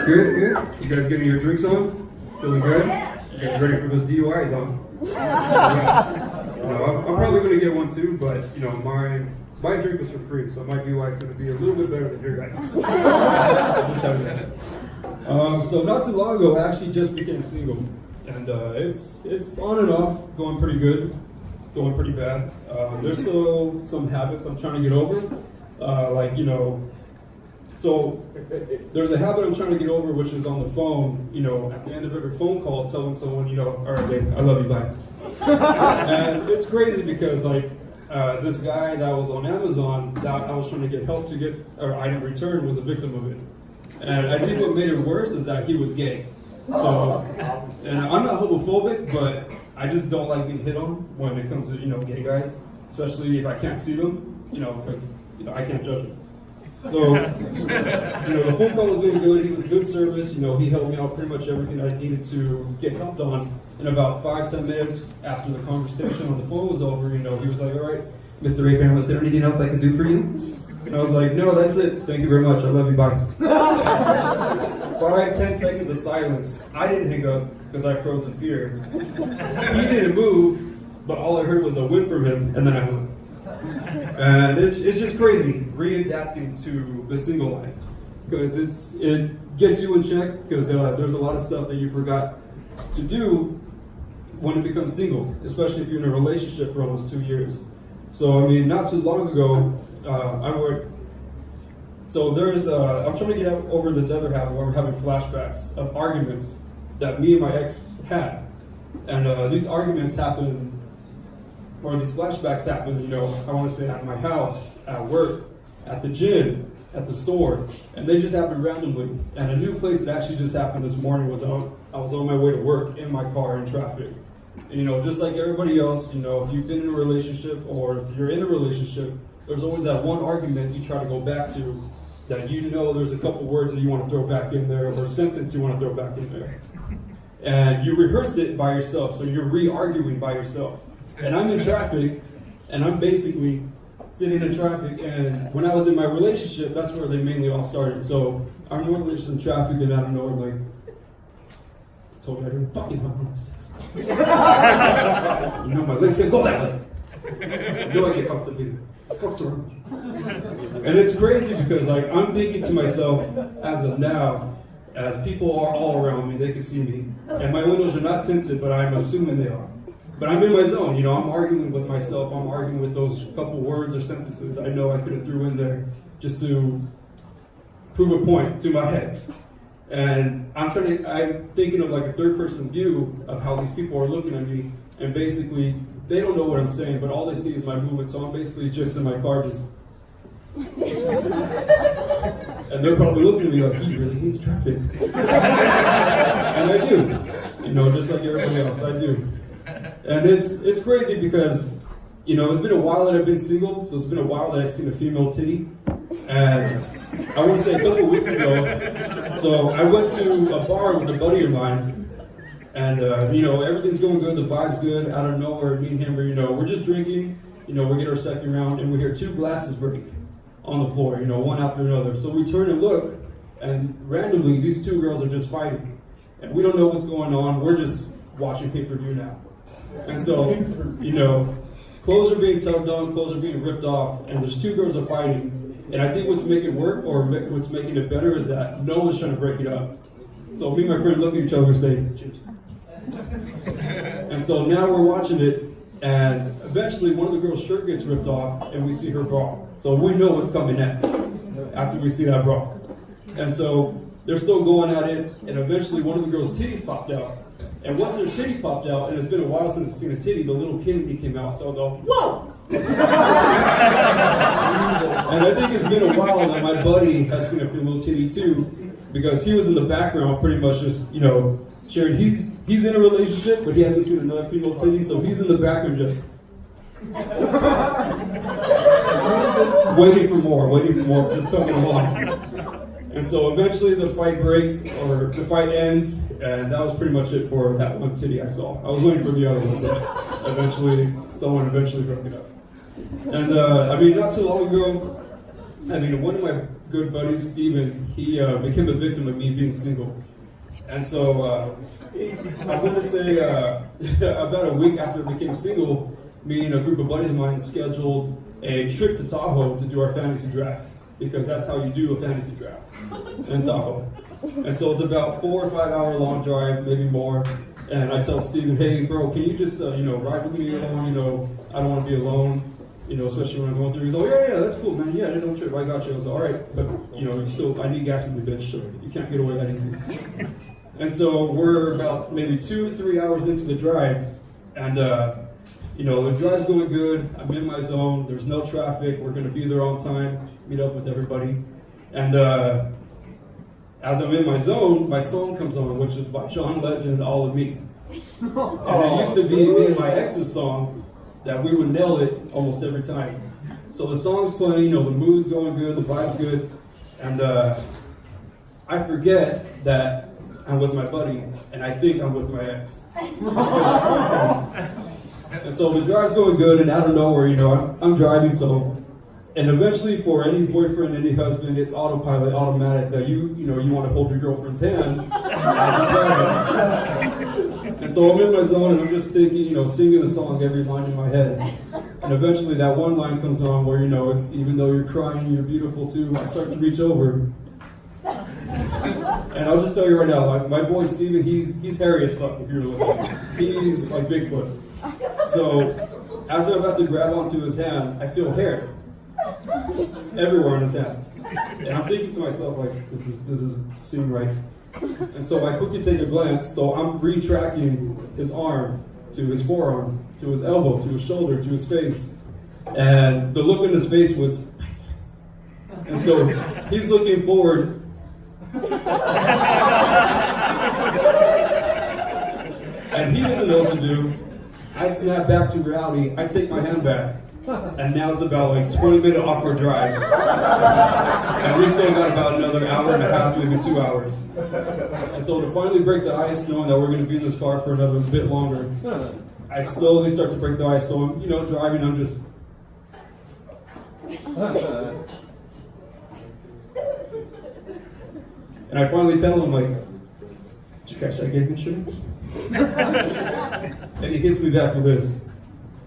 Good, good. You guys getting your drinks on? Feeling good? You guys ready for those DUIs on? Yeah. I'm probably going to get one too, but my drink was for free, so my DUI is going to be a little bit better than your guys'. Just having that. So not too long ago, I actually just became single, and it's on and off, going pretty good, going pretty bad. There's still some habits I'm trying to get over, So there's a habit I'm trying to get over, which is on the phone, at the end of every phone call, telling someone, all right, babe, I love you, bye. And it's crazy because, this guy that was on Amazon that I was trying to get help to get or item returned was a victim of it. And I think what made it worse is that he was gay. So, and I'm not homophobic, but I just don't like being hit on when it comes to, gay guys, especially if I can't see them, because, I can't judge them. So, the phone call was doing good. He was good service. He helped me out pretty much everything I needed to get helped on. In about 5-10 minutes after the conversation on the phone was over, he was like, all right, Mr. Abraham, was there anything else I can do for you? And I was like, no, that's it. Thank you very much. I love you. Bye. 5-10 seconds of silence. I didn't hang up because I froze in fear. He didn't move, but all I heard was a whip from him, and then I hung up. And it's just crazy readapting to the single life, because it gets you in check, because there's a lot of stuff that you forgot to do when it becomes single, especially if you're in a relationship for almost 2 years. So not too long ago, I'm trying to get over this other habit where I'm having flashbacks of arguments that me and my ex had, and these arguments happen. Or these flashbacks happen, I want to say at my house, at work, at the gym, at the store, and they just happen randomly. And a new place that actually just happened this morning was I was on my way to work in my car in traffic. And, just like everybody else, if you've been in a relationship or if you're in a relationship, there's always that one argument you try to go back to that there's a couple words that you want to throw back in there or a sentence you want to throw back in there. And you rehearse it by yourself, so you're re-arguing by yourself. And I'm in traffic, and I'm basically sitting in traffic, and when I was in my relationship, that's where they mainly all started. So I'm normally just in traffic, and I don't know, I told you I didn't fucking have sex. My legs said, go that way. No, I get constipated. Fuck's around. And it's crazy because, I'm thinking to myself, as of now, as people are all around me, they can see me, and my windows are not tinted, but I'm assuming they are. But I'm in my zone, I'm arguing with myself. I'm arguing with those couple words or sentences I know I could have threw in there just to prove a point to my ex. And I'm thinking of a third-person view of how these people are looking at me, and basically they don't know what I'm saying, but all they see is my movement. So I'm basically just in my car, just. And they're probably looking at me like, he really hates traffic. And I do, just like everybody else, I do. And it's crazy because, it's been a while that I've been single, so it's been a while that I've seen a female titty. And I want to say a couple of weeks ago, so I went to a bar with a buddy of mine, and, everything's going good, the vibe's good. Out of nowhere, me and him we're just drinking, we get our second round, and we hear 2 glasses break on the floor, one after another. So we turn and look, and randomly, these 2 girls are just fighting. And we don't know what's going on, we're just watching pay-per-view now. And so, clothes are being tugged on, clothes are being ripped off, and there's 2 girls are fighting. And I think what's making it work, or what's making it better, is that no one's trying to break it up. So me and my friend look at each other and say, cheers. And so now we're watching it, and eventually one of the girls' shirt gets ripped off, and we see her bra. So we know what's coming next after we see that bra. And so they're still going at it, and eventually one of the girls' titties popped out. And once her titty popped out, and it's been a while since I've seen a titty, the little kid in me came out. So I was all, whoa! And I think it's been a while that my buddy has seen a female titty too, because he was in the background pretty much just, sharing. He's in a relationship, but he hasn't seen another female titty, so he's in the background just waiting for more, just coming along. And so eventually the fight breaks, or the fight ends, and that was pretty much it for that one titty I saw. I was waiting for the other one, but someone eventually broke it up. And not too long ago, I mean, one of my good buddies, Steven, he became a victim of me being single. And so I want to say about a week after I became single, me and a group of buddies of mine scheduled a trip to Tahoe to do our fantasy draft, because that's how you do a fantasy draft in Tahoe. And so it's about 4 or 5 hour long drive, maybe more. And I tell Steven, hey, bro, can you just ride with me along? I don't want to be alone. Especially when I'm going through. He's like, yeah, that's cool, man. Yeah, no trip. I got you. I was like, all right, but I need gas from the bitch, so you can't get away that easy. And so we're about maybe 2-3 hours into the drive, and the drive's going good. I'm in my zone. There's no traffic. We're going to be there on time. Meet up with everybody, and as I'm in my zone, my song comes on, which is by John Legend, "All of Me." And it used to be me and my ex's song that we would nail it almost every time. So the song's playing, the mood's going good, the vibe's good, and I forget that I'm with my buddy, and I think I'm with my ex. And so the drive's going good, and out of nowhere, I'm driving, and eventually for any boyfriend, any husband, it's autopilot, automatic that you want to hold your girlfriend's hand as you're driving. And so I'm in my zone, and I'm just thinking, singing the song, every line in my head. And eventually that one line comes on where, it's even though you're crying, you're beautiful too. I start to reach over. And I'll just tell you right now, my boy Steven, he's hairy as fuck if you're looking at him. He's like Bigfoot. So as I'm about to grab onto his hand, I feel hair everywhere in his hand. And I'm thinking to myself, like, this is seem right. And so I quickly take a glance, so I'm retracking his arm to his forearm, to his elbow, to his shoulder, to his face. And the look in his face was, and so he's looking forward. And he doesn't know what to do. I snap back to reality, I take my hand back. And now it's about 20-minute awkward drive. And we still got about another hour and a half, maybe 2 hours. And so to finally break the ice, knowing that we're going to be in this car for another bit longer, I slowly start to break the ice. So I'm, driving, I'm just... And I finally tell him, did you catch that game insurance? And he hits me back with this.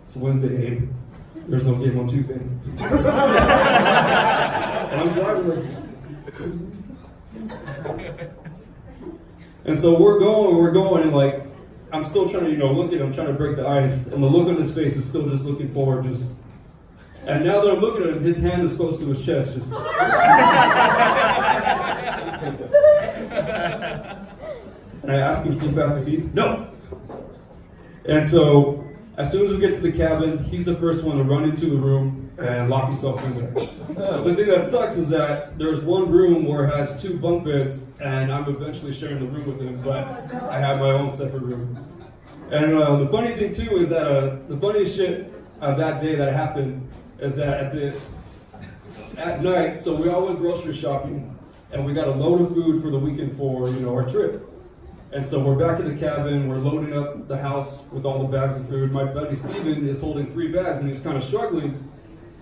It's Wednesday, Abe. There's no game on Tuesday. And I'm driving and so we're going, and I'm still trying to, look at him, trying to break the ice, and the look on his face is still just looking forward, and now that I'm looking at him, his hand is close to his chest, just. And I ask him, can you pass the seats? No! And so, as soon as we get to the cabin, he's the first one to run into the room and lock himself in there. The thing that sucks is that there's one room where it has 2 bunk beds, and I'm eventually sharing the room with him, but I have my own separate room. And the funny thing too is that the funniest shit that day that happened is that at night, so we all went grocery shopping, and we got a load of food for the weekend for our trip. And so we're back in the cabin, we're loading up the house with all the bags of food. My buddy Steven is holding 3 bags and he's kind of struggling.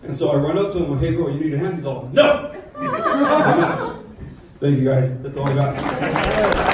And so I run up to him, hey bro, you need a hand? He's all, no! Thank you guys, that's all I got.